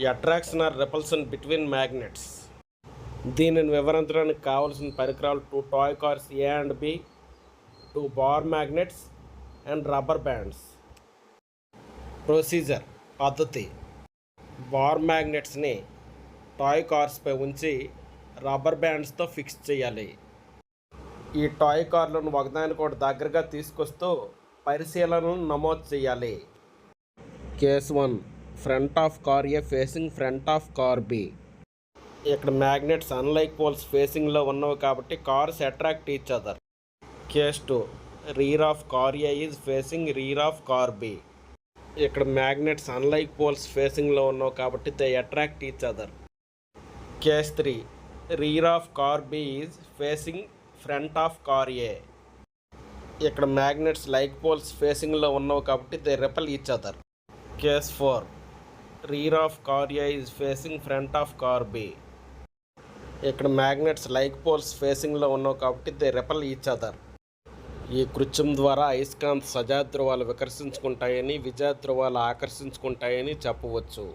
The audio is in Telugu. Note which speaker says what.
Speaker 1: Attraction or repulsion between magnets. దీనిని వివరించడానికి కావలసిన పరికరాలు 2 toy cars A and B, 2 bar magnets and rubber bands. Procedure పద్ధతి: బార్ మ్యాగ్నెట్స్ని టాయ్ కార్స్పై ఉంచి రబ్బర్ బ్యాండ్స్తో ఫిక్స్ చేయాలి. ఈ టాయ్ కార్లను ఒకదానికొకటి దగ్గరగా తీసుకొస్తూ పరిశీలనను నమోదు చేయాలి. Case 1, front of car A facing front of car B. ఇక్కడ మ్యాగ్నెట్స్ అన్లైక్ పోల్స్ ఫేసింగ్లో ఉన్నవి కాబట్టి cars attract each other. Case 2, rear of car A is facing rear of car B. ఇక్కడ మ్యాగ్నెట్స్ అన్లైక్ పోల్స్ ఫేసింగ్లో ఉన్నవి కాబట్టి they attract each other. Case 3, rear of car B is facing front of car A. ఇక్కడ మ్యాగ్నెట్స్ లైక్ పోల్స్ ఫేసింగ్లో ఉన్నవి కాబట్టి they repel each other. Case 4, rear of car A is facing front of car B. ఇక్కడ మ్యాగ్నెట్స్ లైక్ పోల్స్ ఫేసింగ్లో ఉన్నవి కాబట్టి దే రెపల్ ఈచ్ అదర్. ఈ కృత్యం ద్వారా అయస్కాంత సజాధ్రువాలు వికర్షించుకుంటాయని, విజాధ్రువాలు ఆకర్షించుకుంటాయని చెప్పవచ్చు.